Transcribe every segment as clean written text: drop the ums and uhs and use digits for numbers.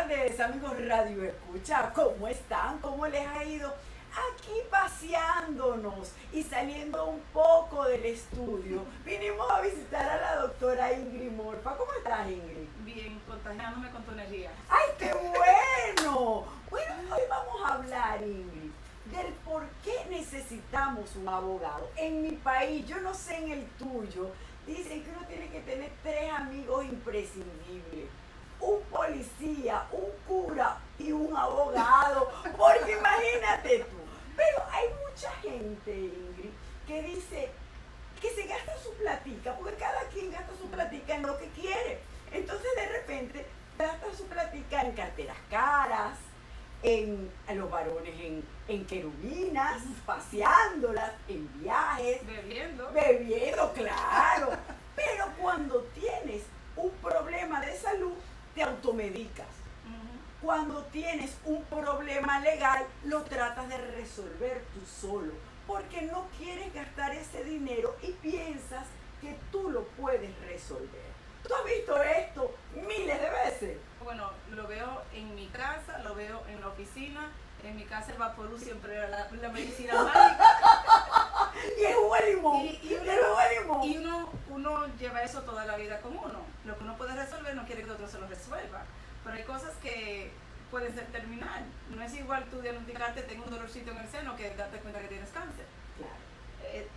tardes, amigos Radio Escucha. ¿Cómo están? ¿Cómo les ha ido? Aquí paseándonos y saliendo un poco del estudio. Vinimos a visitar a la doctora Ingrid Morfa. ¿Cómo estás, Ingrid? Bien, contagiándome con tu energía. ¡Ay, qué bueno! Bueno, hoy vamos a hablar, Ingrid, del por qué necesitamos un abogado. En mi país, yo no sé en el tuyo, dicen que uno tiene que tener 3 amigos imprescindibles. Un policía, un cura y un abogado, porque imagínate tú. Pero hay mucha gente, Ingrid, que dice que se gasta su platica, porque cada quien gasta su platica en lo que quiere. Entonces de repente gasta su platica en carteras caras, a los varones en querubinas, paseándolas, en viajes, bebiendo, claro. Pero cuando tienes un problema de salud, te automedicas. Cuando tienes un problema legal, lo tratas de resolver tú solo, porque no quieres gastar ese dinero y piensas que tú lo puedes resolver. ¿Tú has visto esto miles de veces? Bueno, lo veo en mi casa, lo veo en la oficina. En mi casa el Vaporú siempre era la medicina mágica. Y el jugo de limón. Y uno lleva eso toda la vida con uno. Lo que uno puede resolver no quiere que otro se lo resuelva. Pero hay cosas que pueden ser terminal. No es igual tú diagnosticarte, tengo un dolorcito en el seno, que darte cuenta que tienes cáncer. Claro.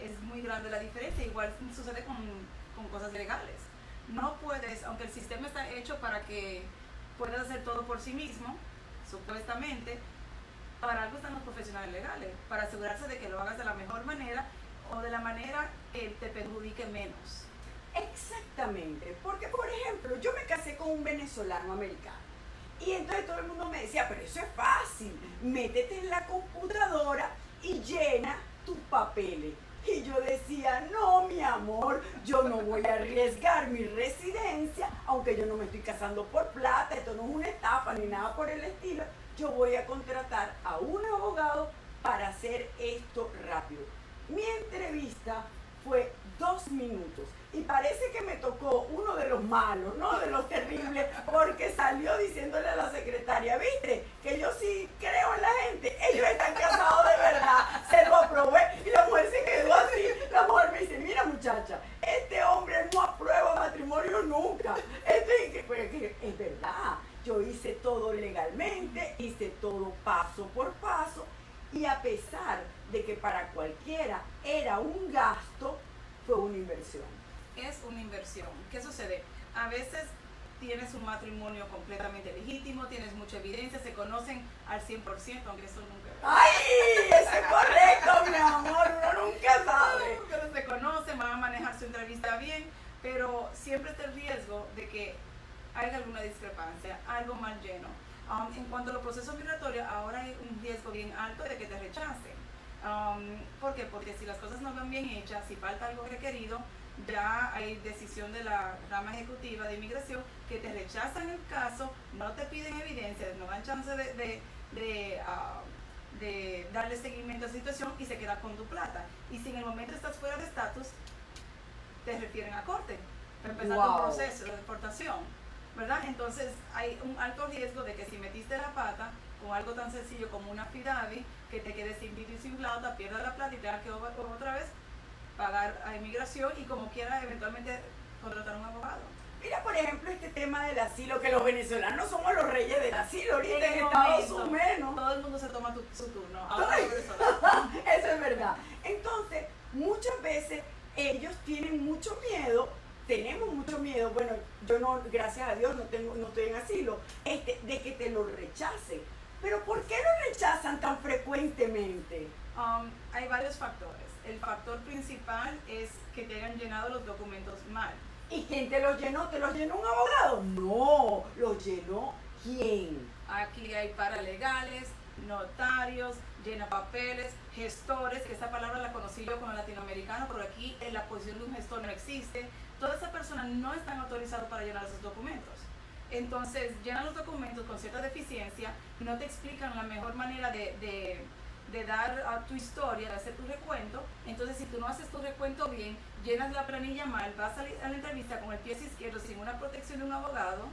Es muy grande la diferencia. Igual sucede con cosas legales. No puedes, aunque el sistema está hecho para que puedas hacer todo por sí mismo, supuestamente, para algo están los profesionales legales, para asegurarse de que lo hagas de la mejor manera o de la manera que te perjudique menos. Exactamente, porque por ejemplo, yo me casé con un venezolano americano y entonces todo el mundo me decía, pero eso es fácil, métete en la computadora y llena tus papeles. Y yo decía, no, mi amor, yo no voy a arriesgar mi residencia, aunque yo no me estoy casando por plata, esto no es una estafa ni nada por el estilo. Yo voy a contratar a un abogado para hacer esto rápido. Mi entrevista fue 2 minutos y parece que me tocó uno de los malos, no de los terribles, porque salió diciéndole a la secretaria, viste, que yo sí creo en la gente, ellos están casados de verdad, se lo aprobé y la mujer se quedó así. La mujer me dice, mira muchacha, este hombre no aprueba matrimonio nunca. Es verdad, yo hice todo legalmente, hice todo paso por paso y a pesar de que para cualquiera era un gasto, fue una inversión. Es una inversión. ¿Qué sucede? A veces tienes un matrimonio completamente legítimo, tienes mucha evidencia, se conocen al 100%, aunque eso nunca... ¡Ay! Eso es correcto, mi amor, uno nunca sabe. Pero se conocen, van a manejar su entrevista bien, pero siempre está el riesgo de que haya alguna discrepancia, algo mal lleno. En cuanto a los procesos migratorios, ahora hay un riesgo bien alto de que te rechacen. ¿Por qué? Porque si las cosas no van bien hechas, si falta algo requerido, ya hay decisión de la rama ejecutiva de inmigración que te rechazan el caso, no te piden evidencia, no dan chance de darle seguimiento a la situación y se queda con tu plata. Y si en el momento estás fuera de estatus, te refieren a corte para empezar un proceso de deportación, ¿verdad? Entonces hay un alto riesgo de que si metiste la pata con algo tan sencillo como una affidavit, que te quedes sin vidrio y sin flauta, pierdas la plata y tengas que otra vez pagar a inmigración y como quiera eventualmente contratar a un abogado. Mira, por ejemplo, este tema del asilo, que los venezolanos somos los reyes del asilo ahorita en Estados Unidos. Todo el mundo se toma su turno. Eso es verdad. Entonces, muchas veces ellos tienen mucho miedo, tenemos mucho miedo, bueno, yo no, gracias a Dios no estoy en asilo, de que te lo rechacen. Pero ¿por qué lo rechazan tan frecuentemente? Hay varios factores. El factor principal es que te hayan llenado los documentos mal. ¿Y quién te los llenó? ¿Te los llenó un abogado? No, los llenó ¿quién? Aquí hay paralegales, notarios, llena papeles, gestores, que esa palabra la conocí yo como latinoamericano, pero aquí en la posición de un gestor no existe. Todas esas personas no están autorizadas para llenar esos documentos. Entonces llenan los documentos con cierta deficiencia, no te explican la mejor manera de dar a tu historia, de hacer tu recuento. Entonces si tú no haces tu recuento bien, llenas la planilla mal, vas a la entrevista con el pie izquierdo sin una protección de un abogado,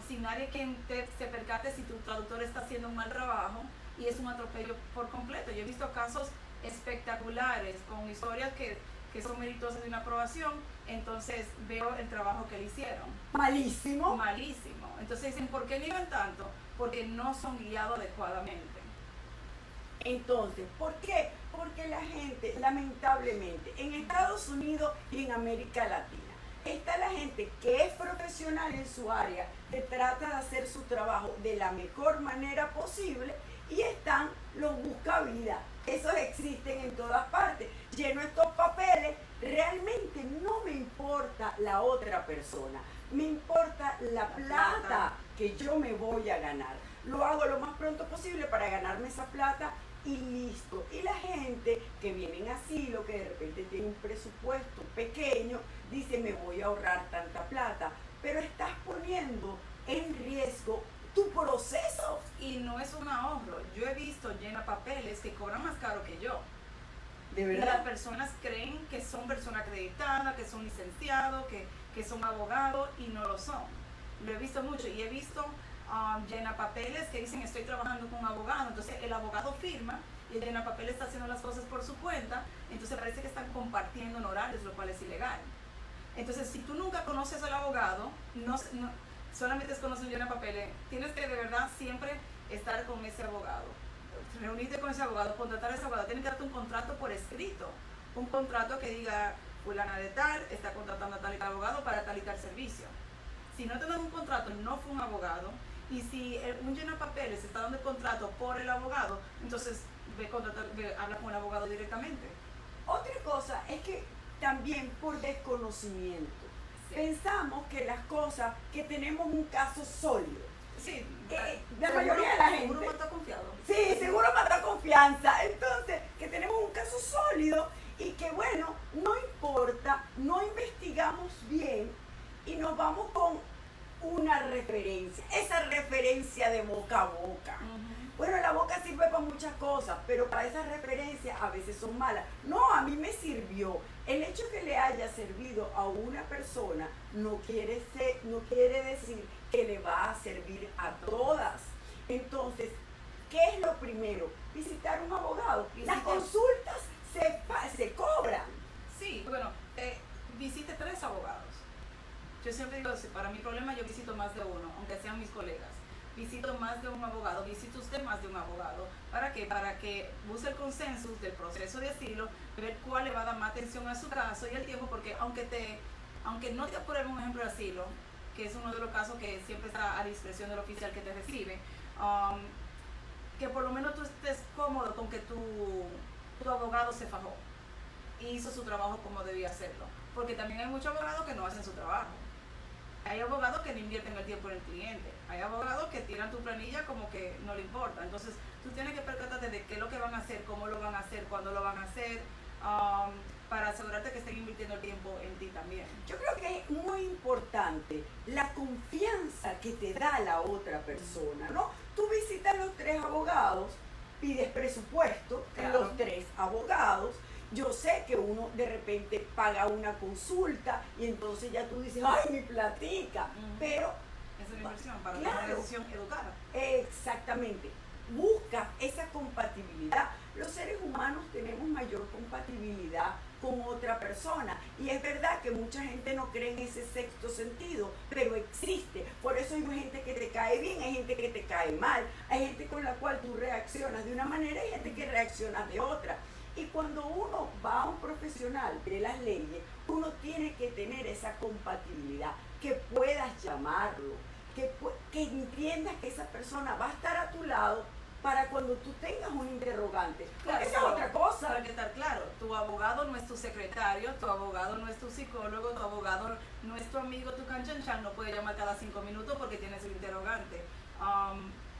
sin nadie que se percate si tu traductor está haciendo un mal trabajo, y es un atropello por completo. Yo he visto casos espectaculares con historias que son meritosas de una aprobación, entonces veo el trabajo que le hicieron. Malísimo. Malísimo. Entonces dicen, ¿por qué niegan tanto? Porque no son guiados adecuadamente. Entonces, ¿por qué? Porque la gente, lamentablemente, en Estados Unidos y en América Latina, está la gente que es profesional en su área, que trata de hacer su trabajo de la mejor manera posible, y están los buscavidas. Esos existen en todas partes. Lleno estos papeles, realmente no me importa la otra persona, me importa la plata que yo me voy a ganar. Lo hago lo más pronto posible para ganarme esa plata y listo. Y la gente que viene en asilo, que de repente tiene un presupuesto pequeño, dice, me voy a ahorrar tanta plata, pero estás poniendo en riesgo tu proceso. Y no es un ahorro. Yo he visto llena papeles que cobran más caro que yo. De Y verdad. las personas creen que son personas acreditadas, que son licenciados, que son abogados, y no lo son. Lo he visto mucho, y he visto llena papeles que dicen estoy trabajando con un abogado, entonces el abogado firma y el llena papeles está haciendo las cosas por su cuenta, entonces parece que están compartiendo honorarios, lo cual es ilegal. Entonces, si tú nunca conoces al abogado, solamente conoces un llena papeles, tienes que de verdad siempre estar con ese abogado, reunirte con ese abogado, contratar a ese abogado, tienes que darte un contrato por escrito, un contrato que diga fulana de tal está contratando a tal y tal abogado para tal y tal servicio. Si no te dan un contrato, no fue un abogado. Y si un llena papeles está dando el contrato por el abogado, entonces habla con el abogado directamente. Otra cosa es que también por desconocimiento. Sí. Pensamos que las cosas, que tenemos un caso sólido. Sí, La mayoría de la gente. Seguro no está confiado. Sí, seguro mata confianza. Entonces, que tenemos un caso sólido y que bueno, no importa, no investigamos bien y nos vamos con una referencia, esa referencia de boca a boca. Bueno, la boca sirve para muchas cosas, pero para esas referencias a veces son malas. No, a mí me sirvió. El hecho que le haya servido a una persona no quiere decir que le va a servir a todas. Entonces, ¿qué es lo primero? Visitar un abogado. Las consultas se cobran. Sí, bueno, visite 3 abogados. Yo siempre digo, para mi problema yo visito más de uno, aunque sean mis colegas. Visito más de un abogado, visite usted más de un abogado. ¿Para qué? Para que busque el consenso del proceso de asilo, ver cuál le va a dar más atención a su caso y el tiempo, porque aunque no te aprueben un ejemplo de asilo, que es uno de los casos que siempre está a discreción del oficial que te recibe, que por lo menos tú estés cómodo con que tu abogado se fajó y hizo su trabajo como debía hacerlo. Porque también hay muchos abogados que no hacen su trabajo. Hay abogados que no invierten el tiempo en el cliente. Hay abogados que tiran tu planilla como que no le importa. Entonces, tú tienes que percatarte de qué es lo que van a hacer, cómo lo van a hacer, cuándo lo van a hacer, para asegurarte que estén invirtiendo el tiempo en ti también. Yo creo que es muy importante la confianza que te da la otra persona, ¿no? Tú visitas los 3 abogados, pides presupuesto en Claro. los 3 abogados. Yo sé que uno de repente paga una consulta y entonces ya tú dices, ¡ay, mi platica! Pero Es una inversión para Claro. una decisión educada. exactamente, busca esa compatibilidad. Los seres humanos tenemos mayor compatibilidad con otra persona y es verdad que mucha gente no cree en ese sexto sentido, pero existe. Por eso hay gente que te cae bien, hay gente que te cae mal, hay gente con la cual tú reaccionas de una manera y gente que reacciona de otra. Y cuando uno va a un profesional de las leyes, uno tiene que tener esa compatibilidad, que puedas llamarlo, que entiendas que esa persona va a estar a tu lado para cuando tú tengas un interrogante. Porque esa es otra cosa. Para que estar claro, tu abogado no es tu secretario, tu abogado no es tu psicólogo, tu abogado no es tu amigo, tu canchanchan, no puede llamar cada 5 minutos porque tienes el interrogante.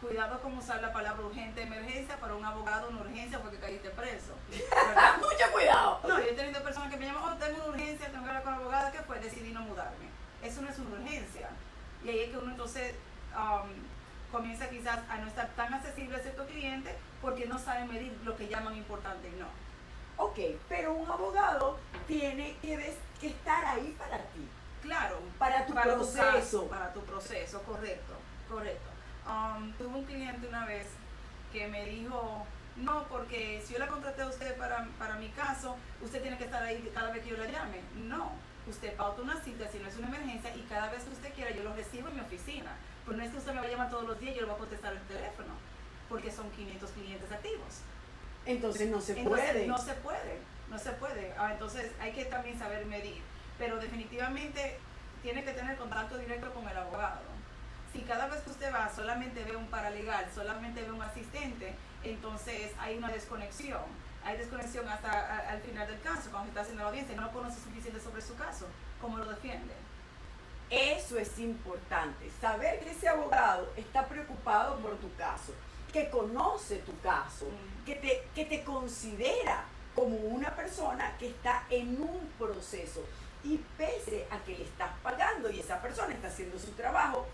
Cuidado con usar la palabra urgente, emergencia para un abogado, una urgencia porque caíste preso. ¿Verdad? Mucho cuidado. No, yo he tenido personas que me llaman, tengo una urgencia, tengo que hablar con la abogada, que fue, decidí no mudarme. Eso no es una urgencia. Y ahí es que uno entonces comienza quizás a no estar tan accesible a cierto cliente porque no sabe medir lo que llaman importante y no. Ok, pero un abogado tiene que estar ahí para ti. Claro, para tu proceso. Para tu proceso, correcto. Tuve un cliente una vez que me dijo, no, porque si yo la contraté a usted para mi caso, usted tiene que estar ahí cada vez que yo la llame. No, usted pauta una cita si no es una emergencia y cada vez que usted quiera yo lo recibo en mi oficina. Pues no es que usted me va a llamar todos los días y yo le voy a contestar el teléfono, porque son 500 clientes activos. Entonces no se puede. Entonces hay que también saber medir, pero definitivamente tiene que tener contacto directo con el abogado. Si cada vez que usted va solamente ve un paralegal, solamente ve un asistente, entonces hay una desconexión. Hay desconexión hasta al final del caso, cuando se está haciendo la audiencia, no conoce suficiente sobre su caso. ¿Cómo lo defiende? Eso es importante, saber que ese abogado está preocupado por tu caso, que conoce tu caso, que te considera como una persona que está en un proceso y pese a que le estás pagando y esa persona está haciendo su trabajo,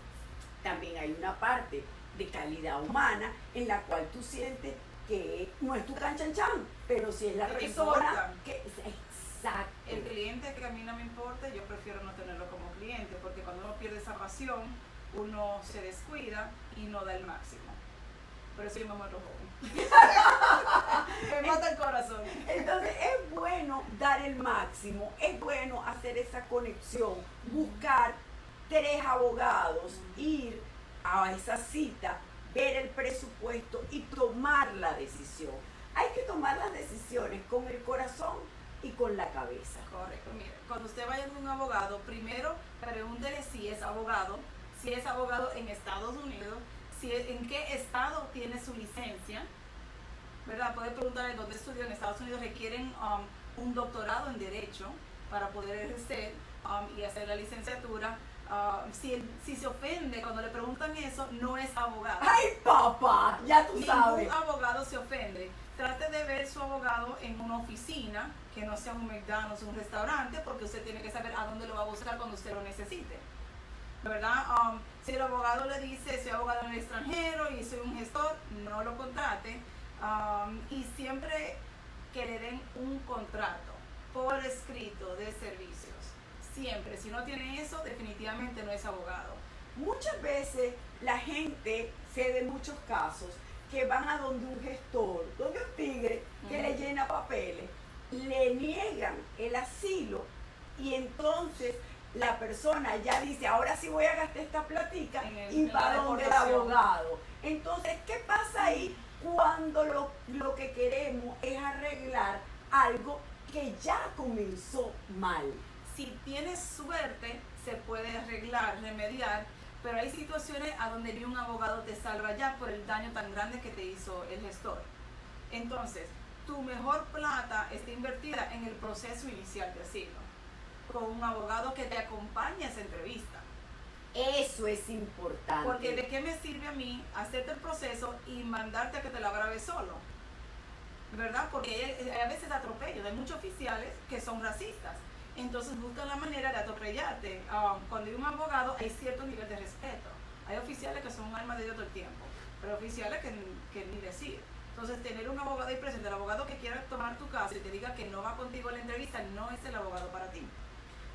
también hay una parte de calidad humana en la cual tú sientes que no es tu canchanchan, pero si es la persona que... Exacto. El cliente que a mí no me importa, yo prefiero no tenerlo como cliente, porque cuando uno pierde esa pasión, uno se descuida y no da el máximo. Por eso yo me muero joven. Me mata el corazón. Entonces es bueno dar el máximo, es bueno hacer esa conexión, buscar 3 abogados, ir a esa cita, ver el presupuesto y tomar la decisión. Hay que tomar las decisiones con el corazón y con la cabeza. Correcto. Mire, cuando usted vaya con un abogado, primero pregúntele si es abogado en Estados Unidos, en qué estado tiene su licencia, ¿verdad? Puede preguntarle dónde estudió. En Estados Unidos requieren un doctorado en Derecho para poder ejercer y hacer la licenciatura. Si se ofende cuando le preguntan eso, no es abogado. ¡Ay, papá! Ya tú sabes. Ningún abogado se ofende. Trate de ver su abogado en una oficina, que no sea un McDonald's, un restaurante, porque usted tiene que saber a dónde lo va a buscar cuando usted lo necesite, ¿verdad? Si el abogado le dice, soy abogado en el extranjero y soy un gestor, no lo contrate. Y siempre que le den un contrato por escrito de servicios. Siempre, si no tiene eso, definitivamente no es abogado. Muchas veces la gente se de muchos casos que van a donde un gestor, donde un tigre que le llena papeles, le niegan el asilo y entonces la persona ya dice, ahora sí voy a gastar esta platica y para donde el abogado. Entonces, ¿qué pasa ahí cuando lo que queremos es arreglar algo que ya comenzó mal? Si tienes suerte, se puede arreglar, remediar, pero hay situaciones a donde ni un abogado te salva ya por el daño tan grande que te hizo el gestor. Entonces, tu mejor plata está invertida en el proceso inicial de asilo, con un abogado que te acompañe a esa entrevista. Eso es importante. Porque ¿de qué me sirve a mí hacerte el proceso y mandarte a que te la grabes solo? ¿Verdad? Porque hay a veces atropellos, hay muchos oficiales que son racistas. Entonces buscan la manera de atropellarte. Cuando hay un abogado hay cierto nivel de respeto. Hay oficiales que son un alma de Dios todo el tiempo, pero oficiales que ni decir. Entonces tener un abogado ahí presente, el abogado que quiera tomar tu caso y te diga que no va contigo a la entrevista, no es el abogado para ti.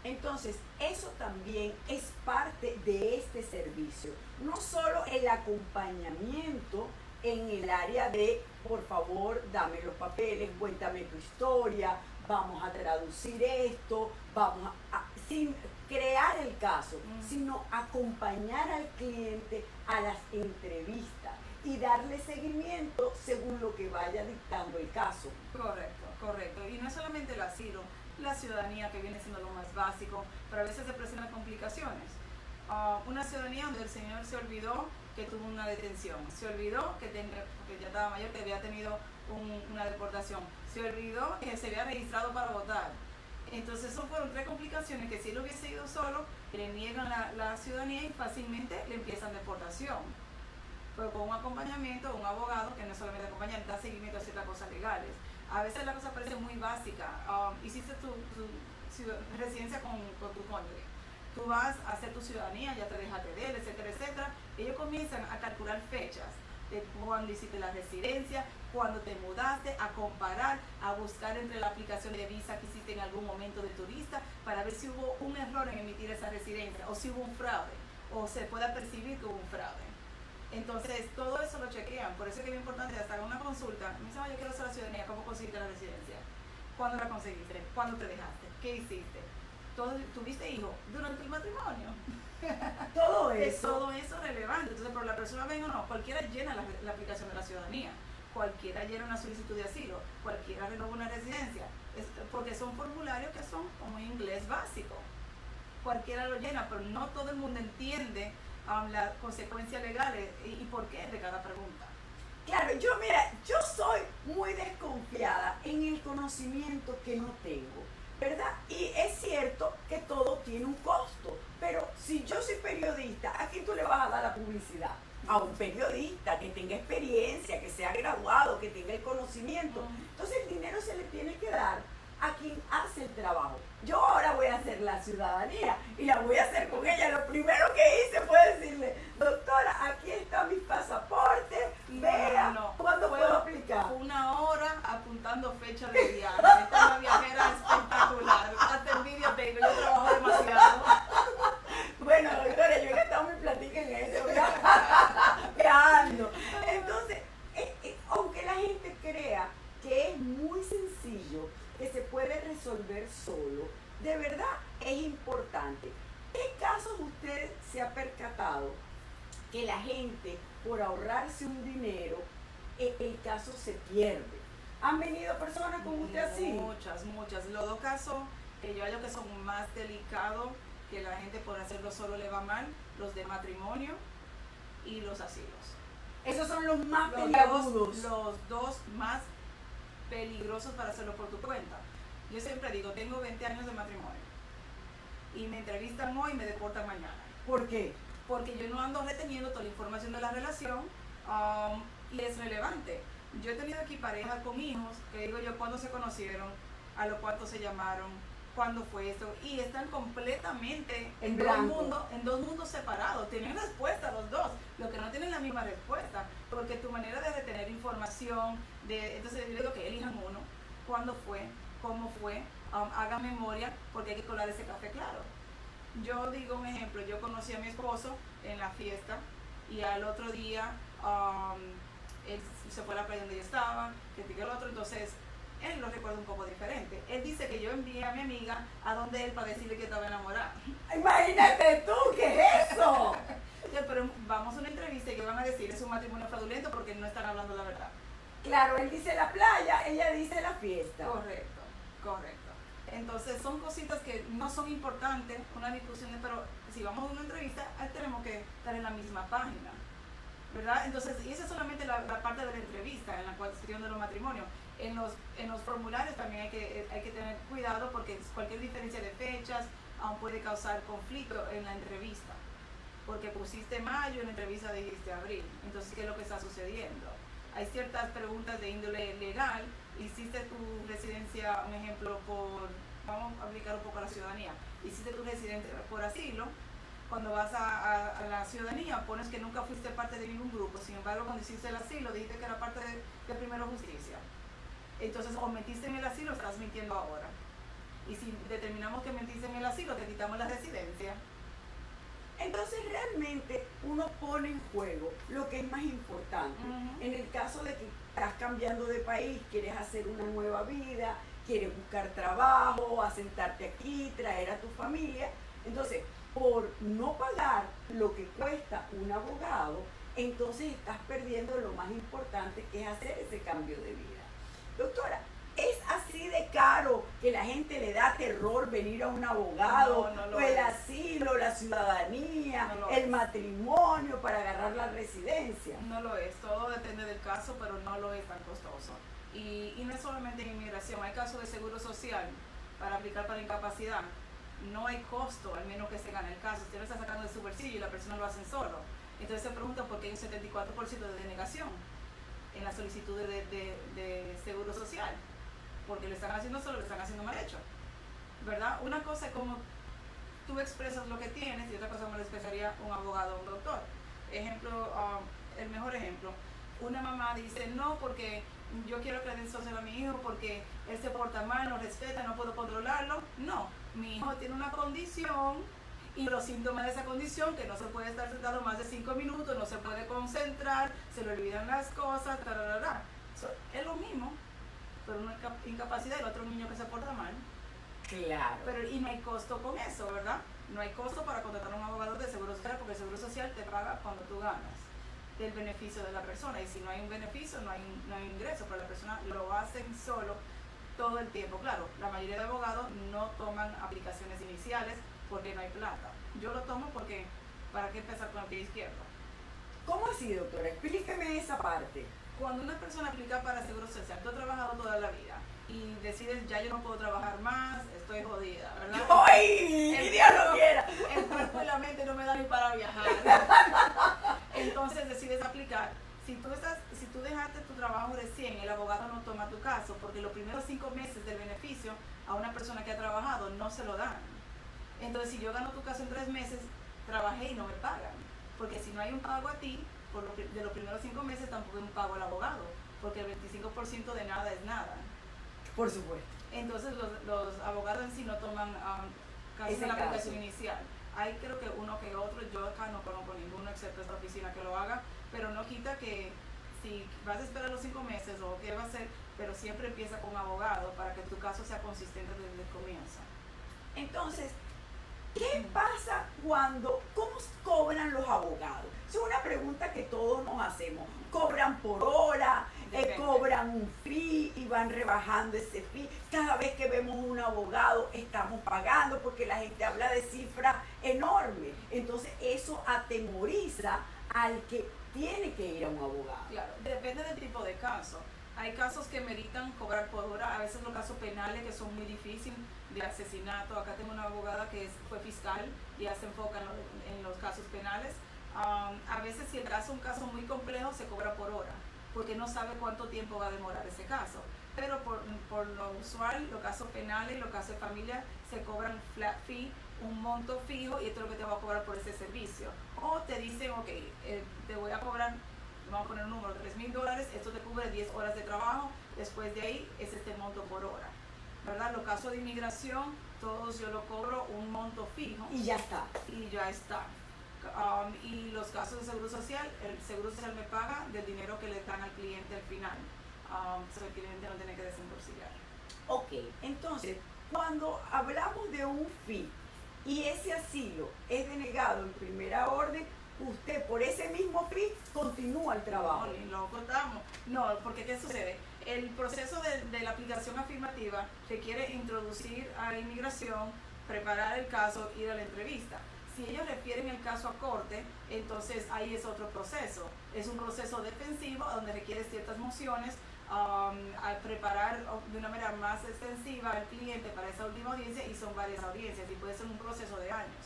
Entonces, eso también es parte de este servicio. No solo el acompañamiento en el área de, por favor, dame los papeles, cuéntame tu historia, vamos a traducir esto, sin crear el caso, sino acompañar al cliente a las entrevistas y darle seguimiento según lo que vaya dictando el caso. Correcto. Y no es solamente el asilo, la ciudadanía, que viene siendo lo más básico, pero a veces se presentan complicaciones. Una ciudadanía donde el señor se olvidó que tuvo una detención, se olvidó que ya estaba mayor, que había tenido una deportación, se olvidó que se había registrado para votar. Entonces eso fueron 3 complicaciones que si él hubiese ido solo, le niegan la ciudadanía y fácilmente le empiezan deportación. Pero con un acompañamiento, un abogado que no solamente acompaña, da seguimiento a ciertas cosas legales. A veces la cosa parece muy básica. Hiciste tu residencia con tu cónyuge. Tú vas a hacer tu ciudadanía, ya te dejaste de él, etcétera, etcétera. Ellos comienzan a calcular fechas de cuándo hiciste la residencia, cuándo te mudaste, a comparar, a buscar entre la aplicación de visa que hiciste en algún momento de turista para ver si hubo un error en emitir esa residencia o si hubo un fraude o se pueda percibir que hubo un fraude. Entonces, todo eso lo chequean. Por eso es que es importante, hasta una consulta. Me dicen, yo quiero hacer la ciudadanía, ¿cómo conseguiste la residencia? ¿Cuándo la conseguiste? ¿Cuándo te dejaste? ¿Qué hiciste? ¿Tuviste hijos durante el matrimonio? Todo Es eso. todo eso relevante. Entonces, por la persona venga o no, cualquiera llena la aplicación de la ciudadanía. Cualquiera llena una solicitud de asilo. Cualquiera renova una residencia. Porque son formularios que son como inglés básico. Cualquiera lo llena, pero no todo el mundo entiende las consecuencias legales y por qué de cada pregunta. Claro, yo soy muy desconfiada en el conocimiento que no tengo, ¿verdad? Y es cierto que todo tiene un costo, pero si yo soy periodista, ¿a quién tú le vas a dar la publicidad? A un periodista que tenga experiencia, que sea graduado, que tenga el conocimiento. Entonces el dinero se le tiene que dar a quien hace el trabajo. Yo ahora voy a hacer la ciudadanía y la voy a hacer con ella. Lo primero que hice fue decirle, doctora, aquí está mi pasaporte, vea cuándo puedo aplicar. Una hora apuntando fecha de viaje. Esta es una viajera espectacular. Hasta envidia tengo, yo trabajo demasiado. Bueno, doctora, yo he gastado mi platica en eso, viajando. Entonces, aunque la gente crea que es muy sencillo, que se puede resolver solo, de verdad es importante. ¿Qué casos usted se ha percatado que la gente, por ahorrarse un dinero, el caso se pierde? ¿Han venido personas con usted así? Muchas. Los dos casos que yo hallo que son más delicados, que la gente por hacerlo solo le va mal, los de matrimonio y los asilos. Esos son los más Los peliagudos. los dos más peligrosos para hacerlo por tu cuenta. Yo siempre digo, tengo 20 años de matrimonio y me entrevistan hoy y me deportan mañana. ¿Por qué? Porque yo no ando reteniendo toda la información de la relación y es relevante. Yo he tenido aquí parejas con hijos que digo yo cuándo se conocieron, a lo cuánto se llamaron, cuándo fue esto, y están completamente En dos mundos separados. Tienen respuesta los dos, lo que no tienen la misma respuesta, porque tu manera de retener información, entonces yo digo que elijan uno, cuándo fue, cómo fue, hagan memoria, porque hay que colar ese café claro. Yo digo un ejemplo, yo conocí a mi esposo en la fiesta y al otro día él se fue a la playa donde yo estaba, que piqué el otro, entonces él lo recuerda un poco diferente. Él dice que yo envié a mi amiga a donde él para decirle que estaba enamorada. Imagínate tú, ¿qué es eso? Pero vamos a una entrevista y que van a decir es un matrimonio fraudulento porque no están hablando la verdad. Claro, él dice la playa, ella dice la fiesta. Correcto. Entonces son cositas que no son importantes, una discusión, pero si vamos a una entrevista, tenemos que estar en la misma página, ¿verdad? Entonces, y esa es solamente la parte de la entrevista, en la cuestión de los matrimonios. En los formularios también hay que tener cuidado porque cualquier diferencia de fechas aún puede causar conflicto en la entrevista. Porque pusiste mayo, en la entrevista dijiste abril. Entonces, ¿qué es lo que está sucediendo? Hay ciertas preguntas de índole legal. Hiciste tu residencia, un ejemplo, vamos a aplicar un poco a la ciudadanía. Hiciste tu residencia por asilo. Cuando vas a la ciudadanía pones que nunca fuiste parte de ningún grupo. Sin embargo, cuando hiciste el asilo dijiste que era parte de Primero Justicia. Entonces, o metiste en el asilo, estás mintiendo ahora. Y si determinamos que mentiste en el asilo, te quitamos la residencia. Entonces realmente uno pone en juego lo que es más importante. En el caso de que estás cambiando de país, quieres hacer una nueva vida, quieres buscar trabajo, asentarte aquí, traer a tu familia. Entonces, por no pagar lo que cuesta un abogado, entonces estás perdiendo lo más importante, que es hacer ese cambio de vida. Doctora, ¿es así de caro que la gente le da terror venir a un abogado? No o el asilo, la ciudadanía, el matrimonio para agarrar la residencia. No lo es, todo depende del caso, pero no lo es tan costoso. Y no es solamente en inmigración, hay casos de seguro social para aplicar para incapacidad. No hay costo, al menos que se gane el caso. Usted lo está sacando de su bolsillo y la persona lo hace solo. Entonces se pregunta por qué hay un 74% de denegación en la solicitud de seguro social. Porque lo están haciendo solo, lo están haciendo mal hecho, ¿verdad? Una cosa es como tú expresas lo que tienes y otra cosa como lo expresaría un abogado o un doctor. Ejemplo, el mejor ejemplo, una mamá dice, no, porque yo quiero que le den social a mi hijo porque él se porta mal, no respeta, no puedo controlarlo. No, mi hijo tiene una condición y los síntomas de esa condición, que no se puede estar sentado más de 5 minutos, no se puede concentrar, se le olvidan las cosas, es lo mismo, pero una incapacidad y el otro niño que se porta mal. Claro. Pero, y no hay costo con eso, ¿verdad? No hay costo para contratar a un abogado de seguro social porque el seguro social te paga cuando tú ganas del beneficio de la persona, y si no hay un beneficio no hay ingreso, pero la persona lo hacen solo todo el tiempo. Claro, la mayoría de abogados no toman aplicaciones iniciales porque no hay plata. Yo lo tomo porque, ¿para qué empezar con el pie izquierdo? ¿Cómo así, doctora? Explíqueme esa parte. Cuando una persona aplica para seguro social, tú has trabajado toda la vida y decides, ya yo no puedo trabajar más, estoy jodida, ¿verdad? ¡Ay! ¡Dios lo quiera! El cuerpo y la mente no me dan ni para viajar. Entonces decides aplicar. Si tú dejaste tu trabajo recién, el abogado no toma tu caso, porque los primeros 5 meses del beneficio a una persona que ha trabajado no se lo dan. Entonces, si yo gano tu caso en 3 meses, trabajé y no me pagan. Porque si no hay un pago a ti, de los primeros 5 meses tampoco hay un pago al abogado, porque el 25% de nada es nada. Por supuesto. Entonces, los abogados en sí no toman casos en la aplicación inicial. Hay creo que uno que otro, yo acá no conozco ninguno excepto esta oficina que lo haga, pero no quita que si vas a esperar los 5 meses o qué va a hacer, pero siempre empieza con un abogado para que tu caso sea consistente desde el comienzo. Entonces, ¿qué pasa cómo cobran los abogados? Es una pregunta que todos nos hacemos. ¿Cobran por hora? ¿Cobran un fee y van rebajando ese fee? Cada vez que vemos un abogado estamos pagando porque la gente habla de cifras enormes. Entonces eso atemoriza al que tiene que ir a un abogado. Claro, depende del tipo de caso. Hay casos que meritan cobrar por hora, a veces los casos penales que son muy difíciles, de asesinato. Acá tengo una abogada que fue fiscal y ya se enfoca en los casos penales. A veces si el caso es un caso muy complejo se cobra por hora, porque no sabe cuánto tiempo va a demorar ese caso. Pero por lo usual, los casos penales y los casos de familia se cobran flat fee, un monto fijo, y esto es lo que te va a cobrar por ese servicio. O te dicen, ok, te voy a cobrar, vamos a poner un número, $3,000, esto te cubre 10 horas de trabajo, después de ahí es este monto por hora. ¿Verdad? Los casos de inmigración, todos yo lo cobro un monto fijo. Y ya está. Y ya está. Y los casos de seguro social, el seguro social me paga del dinero que le dan al cliente al final. El cliente no tiene que desembolsillar. Ok, entonces, cuando hablamos de un fee y ese asilo es denegado en primera orden, usted por ese mismo fee continúa el trabajo. No, ni lo contamos. No, porque ¿qué sucede? El proceso de la aplicación afirmativa requiere introducir a la inmigración, preparar el caso, ir a la entrevista. Si ellos refieren el caso a corte, entonces ahí es otro proceso. Es un proceso defensivo donde requiere ciertas mociones, al preparar de una manera más extensiva al cliente para esa última audiencia, y son varias audiencias y puede ser un proceso de años.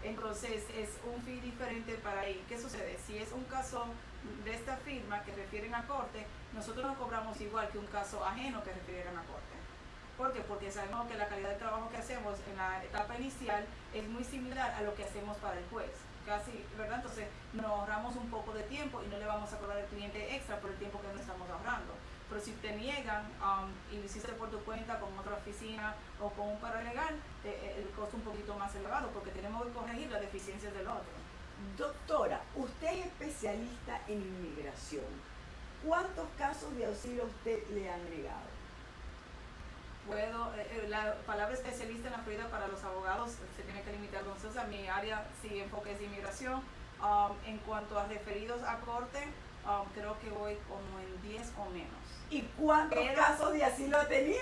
Entonces es un fee diferente para ahí. ¿Qué sucede? Si es un caso de esta firma que refieren a corte, nosotros no cobramos igual que un caso ajeno que refirieran a corte. ¿Por qué? Porque sabemos que la calidad de trabajo que hacemos en la etapa inicial es muy similar a lo que hacemos para el juez. Casi, ¿verdad? Entonces nos ahorramos un poco de tiempo y no le vamos a cobrar al cliente extra por el tiempo que no estamos ahorrando. Pero si te niegan y lo hiciste por tu cuenta con otra oficina o con un paralegal, el costo es un poquito más elevado porque tenemos que corregir las deficiencias del otro. Doctora, usted es especialista en inmigración. ¿Cuántos casos de auxilio a usted le han negado? La palabra especialista en la Florida para los abogados se tiene que limitar. Entonces, a mi área sí enfoque es de inmigración. En cuanto a referidos a corte, creo que voy como en 10 o menos. ¿Y cuántos casos de asilo ha tenido?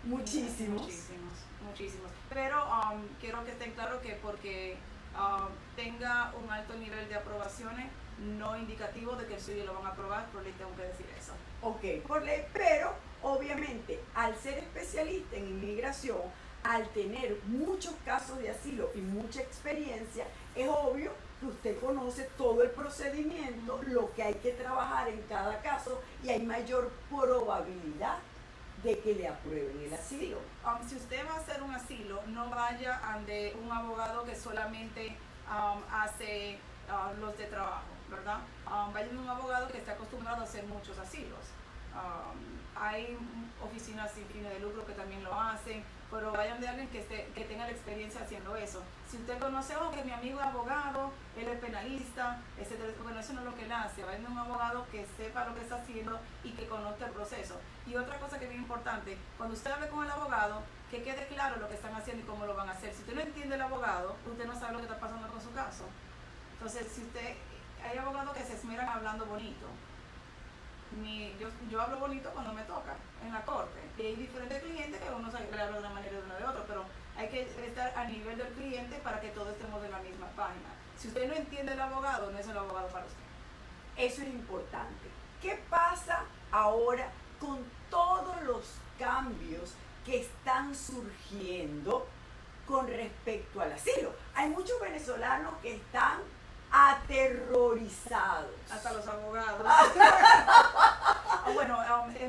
Muchísimos. Pero quiero que estén claros que porque tenga un alto nivel de aprobaciones, no indicativo de que el suyo lo van a aprobar, por ley tengo que decir eso. Ok, por ley, pero obviamente al ser especialista en inmigración, al tener muchos casos de asilo y mucha experiencia, es obvio que usted conoce todo el procedimiento, lo que hay que trabajar en cada caso, y hay mayor probabilidad de que le aprueben el asilo. Si usted va a hacer un asilo, no vaya ante un abogado que solamente hace los de trabajo, ¿verdad? Vayan a un abogado que esté acostumbrado a hacer muchos asilos. Hay oficinas sin fines de lucro que también lo hacen, pero vayan de alguien que tenga la experiencia haciendo eso. Si usted conoce, que mi amigo es abogado, él es penalista, etcétera, bueno, eso no es lo que él hace. Vayan de un abogado que sepa lo que está haciendo y que conozca el proceso. Y otra cosa que es bien importante, cuando usted hable con el abogado, que quede claro lo que están haciendo y cómo lo van a hacer. Si usted no entiende el abogado, usted no sabe lo que está pasando con su caso. Entonces, hay abogados que se esmeran hablando bonito. Yo hablo bonito cuando me toca en la corte, y hay diferentes clientes que uno sabe que le habla de una manera y de una de otra, pero hay que estar a nivel del cliente para que todos estemos en la misma página. Si usted no entiende el abogado, no es el abogado para usted. Eso es importante. ¿Qué pasa ahora con todos los cambios que están surgiendo con respecto al asilo? Hay muchos venezolanos que están aterrorizados. Hasta los abogados. Bueno,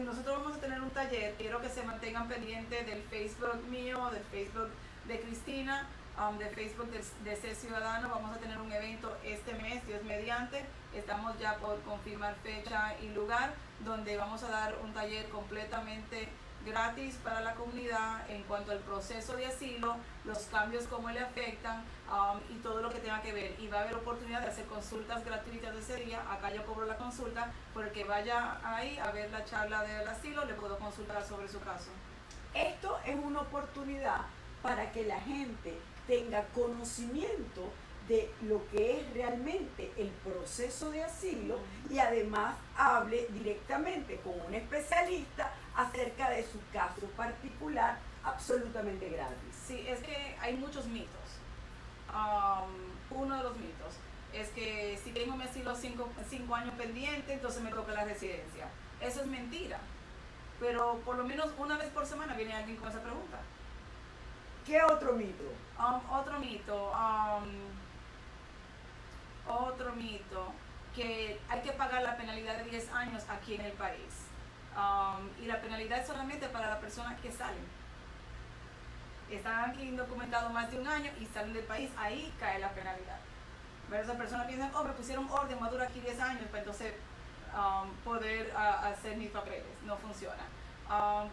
nosotros vamos a tener un taller. Quiero que se mantengan pendientes del Facebook mío, del Facebook de Cristina, de Facebook de Ser Ciudadano. Vamos a tener un evento este mes, Dios mediante. Estamos ya por confirmar fecha y lugar, donde vamos a dar un taller completamente gratis para la comunidad en cuanto al proceso de asilo, los cambios, cómo le afectan, y todo lo que tenga que ver. Y va a haber oportunidad de hacer consultas gratuitas de ese día. Acá yo cobro la consulta, por el que vaya ahí a ver la charla del asilo, le puedo consultar sobre su caso. Esto es una oportunidad para que la gente tenga conocimiento de lo que es realmente el proceso de asilo y además hable directamente con un especialista acerca de su caso particular, absolutamente gratis. Sí, es que hay muchos mitos. Uno de los mitos es que si tengo mi asilo 5 años pendiente, entonces me toca la residencia. Eso es mentira. Pero por lo menos una vez por semana viene alguien con esa pregunta. ¿Qué otro mito? Otro mito, que hay que pagar la penalidad de 10 años aquí en el país. Y la penalidad es solamente para las personas que salen. Están aquí indocumentados más de un año y salen del país, ahí cae la penalidad. Pero esas personas piensan, me pusieron orden, va a durar aquí 10 años para entonces poder hacer mis papeles. No funciona.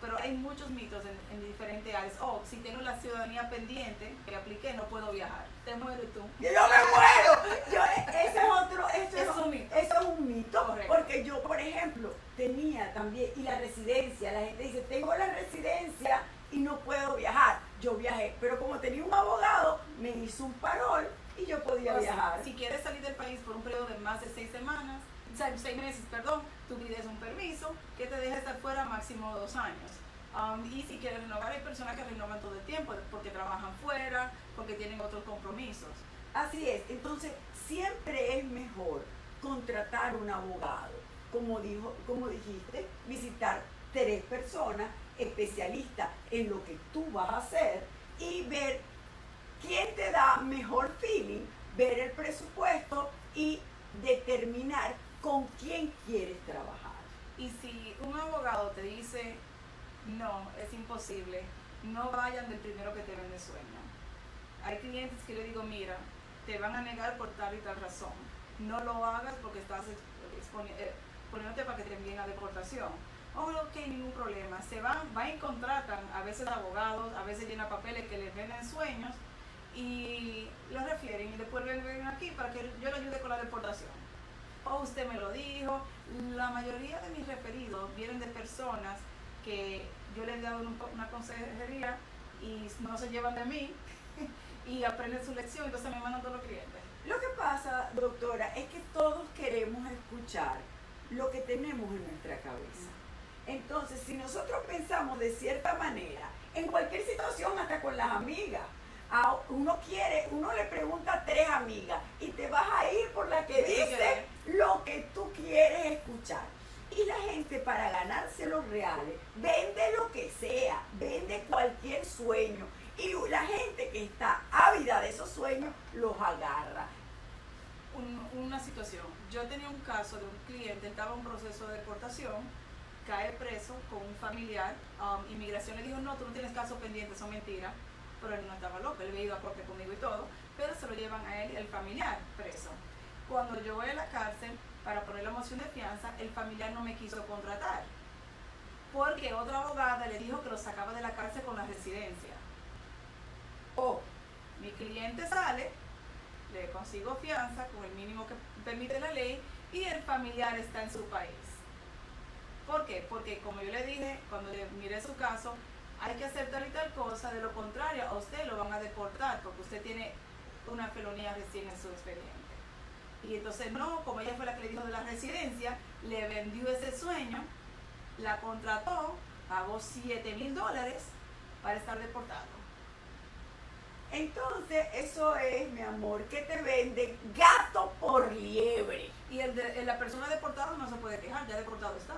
Pero hay muchos mitos en diferentes áreas. Si tengo la ciudadanía pendiente que apliqué, no puedo viajar. Te mueres tú. ¡Yo me muero! Eso es un mito. Eso es un mito. Correcto. Porque yo, por ejemplo, tenía también, y la residencia, la gente dice, tengo la residencia y no puedo viajar. Yo viajé, pero como tenía un abogado, me hizo un parol y yo podía viajar. Si quieres salir del país por un periodo de más de 6 meses, tú pides un permiso que te deja estar fuera máximo 2 años. Y si quieres renovar, hay personas que renovan todo el tiempo porque trabajan fuera, porque tienen otros compromisos. Así es, entonces siempre es mejor contratar un abogado, como dijiste, visitar 3 personas especialistas en lo que tú vas a hacer y ver quién te da mejor feeling, ver el presupuesto y determinar con quién quieres trabajar. Y si un abogado te dice, no, es imposible, no vayan del primero que te vende sueño. Hay clientes que le digo, mira, te van a negar por tal y tal razón. No lo hagas porque estás poniéndote para que te envíen a deportación. Ok, ningún problema. Se van y contratan a veces abogados, a veces llenan papeles que les venden sueños y los refieren y después ven aquí para que yo le ayude con la deportación. Usted me lo dijo. La mayoría de mis referidos vienen de personas que yo les he dado una consejería y no se llevan de mí y aprenden su lección, entonces me mandan todos los clientes. Lo que pasa, doctora, es que todos queremos escuchar lo que tenemos en nuestra cabeza. Entonces, si nosotros pensamos de cierta manera, en cualquier situación, hasta con las amigas, uno le pregunta a 3 amigas y te vas a ir por la que dice lo que tú quieres escuchar. Y la gente, para ganarse los reales, vende lo que sea, vende cualquier sueño. Y la gente que está ávida de esos sueños los agarra. Una situación. Yo tenía un caso de un cliente, estaba en un proceso de deportación, cae preso con un familiar. Inmigración le dijo, no, tú no tienes caso pendiente, son mentiras. Pero él no estaba loco, él había ido a corte conmigo y todo, pero se lo llevan a él, el familiar, preso. Cuando yo voy a la cárcel para poner la moción de fianza, el familiar no me quiso contratar, porque otra abogada le dijo que lo sacaba de la cárcel con la residencia. Oh, Mi cliente sale, le consigo fianza con el mínimo que permite la ley y el familiar está en su país. ¿Por qué? Porque como yo le dije, cuando le miré su caso, hay que hacer tal y tal cosa, de lo contrario a usted lo van a deportar porque usted tiene una felonía recién en su expediente. Y entonces no, como ella fue la que le dijo de la residencia, le vendió ese sueño, la contrató, pagó $7,000 para estar deportado. entonces eso es, mi amor, que te venden gato por liebre. Y la persona deportada no se puede quejar, ya deportado está.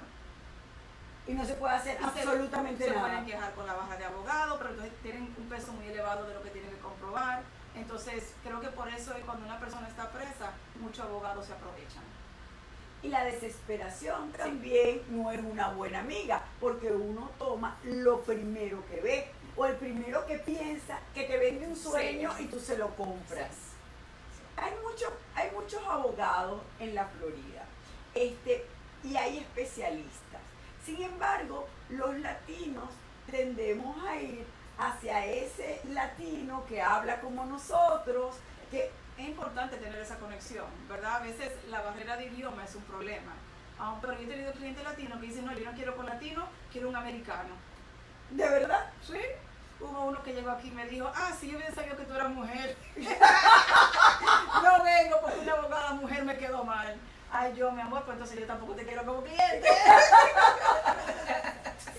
Y no se puede hacer Y absolutamente se nada. pueden quejar con la baja de abogado, pero entonces tienen un peso muy elevado de lo que tienen que comprobar. Entonces creo que por eso es cuando una persona está presa, muchos abogados se aprovechan. Y la desesperación también no es una buena amiga, porque uno toma lo primero que ve o el primero que piensa que te vende un sueño y tú se lo compras. Hay muchos abogados en la Florida y hay especialistas. Sin embargo, los latinos tendemos a ir hacia ese latino que habla como nosotros, que Es importante tener esa conexión, ¿verdad? A veces la barrera de idioma es un problema. Pero yo he tenido clientes latinos que dicen, no, yo no quiero con latino, quiero un americano. de verdad, ¿Sí? Hubo uno que llegó aquí y me dijo, sí, yo había sabido que tú eras mujer. No vengo porque una abogada mujer me quedó mal. Ay, yo, mi amor, pues entonces yo tampoco te quiero como cliente.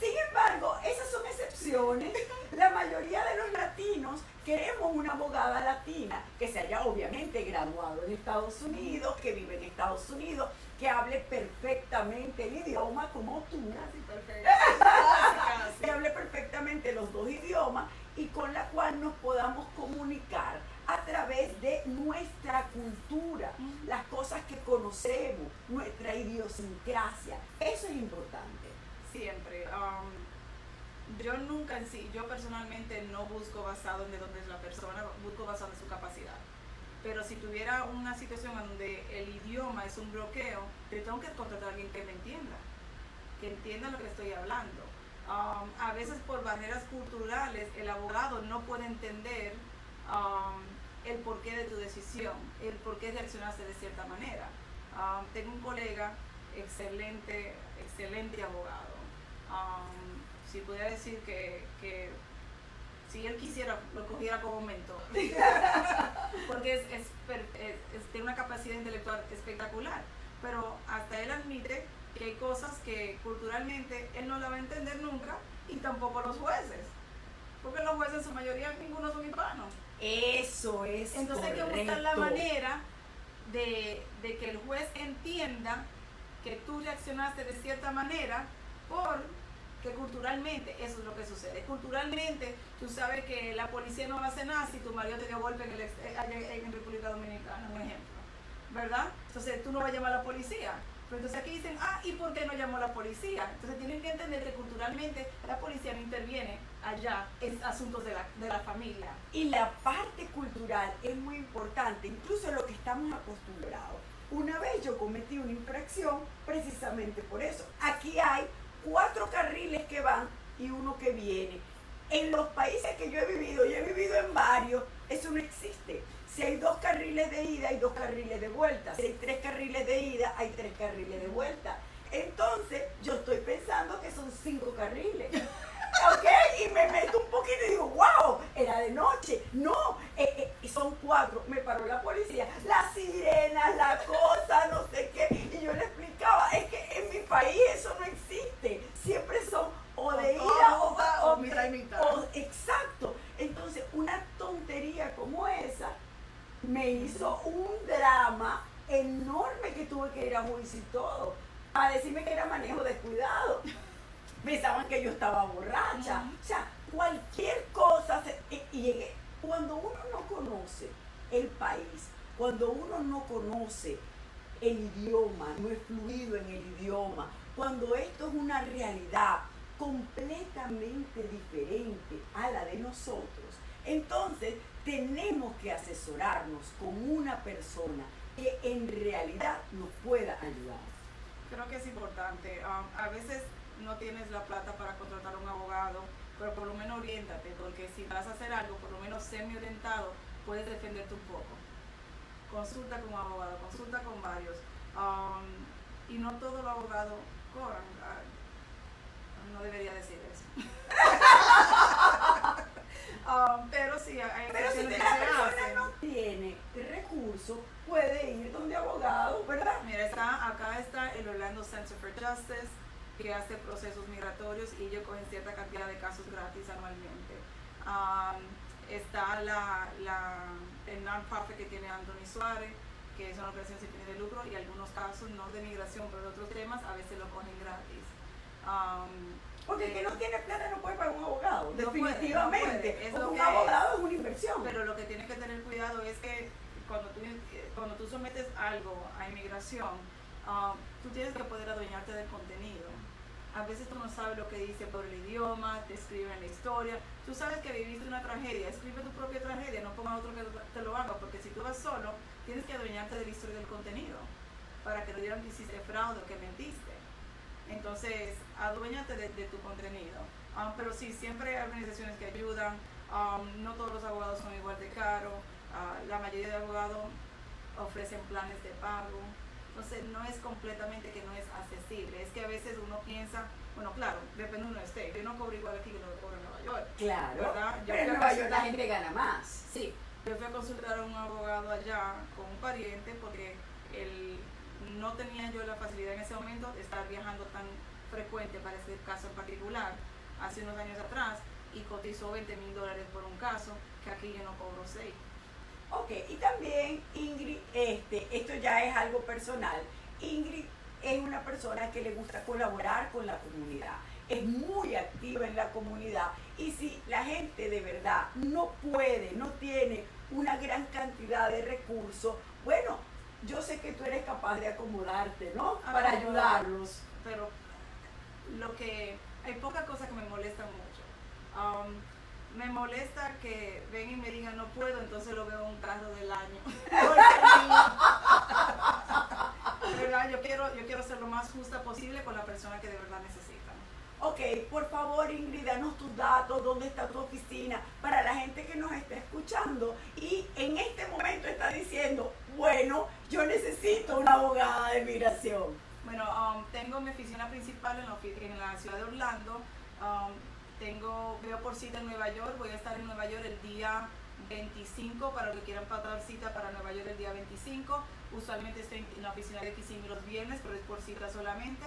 sin embargo, esas son excepciones. La mayoría de los latinos queremos una abogada latina que se haya obviamente graduado en Estados Unidos, que vive en Estados Unidos, que hable perfectamente el idioma como tú, Casi perfecto. Casi. que hable perfectamente los dos idiomas y con la cual nos podamos comunicar a través de nuestra cultura, las cosas que conocemos, nuestra idiosincrasia. Eso es importante. Siempre. Yo nunca en sí, yo personalmente no busco basado en de dónde es la persona, busco basado en su capacidad. Pero si tuviera una situación en donde el idioma es un bloqueo, yo tengo que contratar a alguien que me entienda, que entienda lo que estoy hablando. A veces por barreras culturales el abogado no puede entender el porqué de tu decisión, el porqué reaccionaste de cierta manera. Tengo un colega, excelente abogado. Si pudiera decir que si él quisiera lo cogiera como mentor, porque tiene una capacidad intelectual espectacular, pero hasta él admite que hay cosas que culturalmente él no la va a entender nunca y tampoco los jueces, porque los jueces en su mayoría ninguno son hispanos. Eso es Entonces hay que buscar la manera de que el juez entienda que tú reaccionaste de cierta manera porque culturalmente eso es lo que sucede. Culturalmente tú sabes que la policía no va a hacer nada si tu marido te dio golpe en República Dominicana, un ejemplo, ¿verdad? Entonces tú no vas a llamar a la policía. Pero entonces aquí dicen, ¿y por qué no llamó a la policía? Entonces tienen que entender que culturalmente la policía no interviene allá en asuntos de la familia. Y la parte cultural es muy importante, incluso lo que estamos acostumbrados. Una vez yo cometí una infracción precisamente por eso. Aquí hay 4 carriles que van y uno que viene. En los países que yo he vivido en varios, eso no existe. Si hay 2 carriles de ida, hay 2 carriles de vuelta. Si hay 3 carriles de ida, hay 3 carriles de vuelta. Entonces, yo estoy pensando que son 5 carriles. ¿Ok? Y me meto un poquito y digo, wow, era de noche. No, son 4. Me paró la policía. Las sirenas, la cosa, no sé qué. Y yo le explicaba, es que en mi país eso no existe. Siempre son o de ida o mitad y mitad. Exacto. Entonces, una tontería como esa me hizo un drama enorme que tuve que ir a juicio y todo. A decirme que era manejo descuidado. Pensaban que yo estaba borracha. O sea, cualquier cosa. Cuando uno no conoce el país, cuando uno no conoce el idioma, no es fluido en el idioma, cuando esto es una realidad completamente diferente a la de nosotros, entonces tenemos que asesorarnos con una persona que en realidad nos pueda ayudar. Creo que es importante. A veces no tienes la plata para contratar a un abogado, pero por lo menos oriéntate, porque si vas a hacer algo, por lo menos semi-orientado, puedes defenderte un poco. Consulta con un abogado, consulta con varios. Y no todos los abogados cobran. No debería decir eso. Pero sí, hay pero si que la persona no tiene recursos, puede ir donde abogado, ¿verdad? Mira, acá está el Orlando Center for Justice, que hace procesos migratorios y ellos cogen cierta cantidad de casos gratis anualmente. Está el non-profit que tiene Anthony Suárez, que es una organización sin fines de lucro, y algunos casos, no de migración, pero de otros temas, a veces lo cogen gratis. Porque el que no tiene plata no puede pagar un abogado, no definitivamente. Puede. Porque un abogado es una inversión. Pero lo que tienes que tener cuidado es que cuando tú sometes algo a inmigración, tú tienes que poder adueñarte del contenido. A veces tú no sabes lo que dice por el idioma, te escriben la historia. Tú sabes que viviste una tragedia, escribe tu propia tragedia, no ponga a otro que te lo haga, porque si tú vas solo, tienes que adueñarte de la historia del contenido para que no digan que hiciste fraude o que mentiste. Entonces, aduéñate de tu contenido. Pero sí, siempre hay organizaciones que ayudan. No todos los abogados son igual de caros. La mayoría de abogados ofrecen planes de pago. Entonces, no es completamente que no es accesible. Es que a veces uno piensa, bueno, claro, depende de uno esté. Yo no cobro igual aquí que lo que cobro en Nueva York. Claro, ¿verdad? pero en Nueva York la gente gana más. Sí, yo fui a consultar a un abogado allá con un pariente porque no tenía yo la facilidad en ese momento de estar viajando tan frecuente para ese caso en particular, hace unos años atrás, y cotizó $20,000 por un caso, que aquí yo no cobro 6. Ok, y también Ingrid, esto ya es algo personal, Ingrid es una persona que le gusta colaborar con la comunidad, es muy activa en la comunidad, y si la gente de verdad no puede, no tiene una gran cantidad de recursos, bueno, yo sé que tú eres capaz de acomodarte, ¿no? Para ayudarlos. Pero hay pocas cosas que me molestan mucho. Me molesta que ven y me digan no puedo, entonces lo veo un carro del año. ¿Verdad? Yo quiero ser lo más justa posible con la persona que de verdad necesitan. Ok, por favor Ingrid, danos tus datos, dónde está tu oficina, para la gente que nos está escuchando y en este momento está diciendo, bueno, yo necesito una abogada de migración. Bueno, tengo mi oficina principal en la ciudad de Orlando. Veo por cita en Nueva York. Voy a estar en Nueva York el día 25 para los que quieran pagar cita para Nueva York el día 25. Usualmente estoy en la oficina de Kissimmee los viernes, pero es por cita solamente.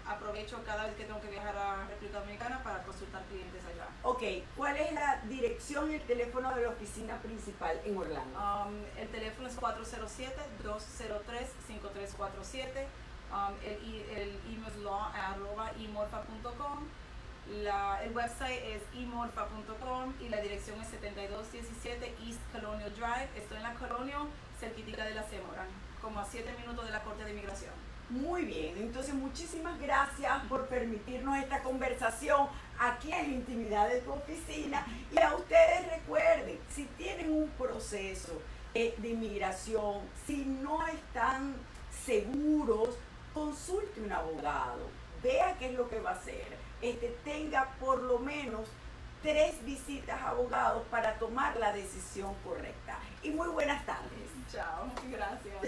Aprovecho cada vez que tengo que viajar a República Dominicana para consultar clientes allá. Ok, ¿cuál es la dirección y el teléfono de la oficina principal en Orlando? El teléfono es 407-203-5347. El email es law@emorfa.com. El website es emorfa.com y la dirección es 7217 East Colonial Drive. Estoy en la Colonial, cerquitica de la Semoran, como a 7 minutos de la Corte de Inmigración. Muy bien, entonces muchísimas gracias por permitirnos esta conversación aquí en la intimidad de tu oficina. Y a ustedes recuerden, si tienen un proceso de inmigración, si no están seguros, consulte un abogado, vea qué es lo que va a hacer, tenga por lo menos 3 visitas a abogados para tomar la decisión correcta. Y muy buenas tardes. Chao, gracias.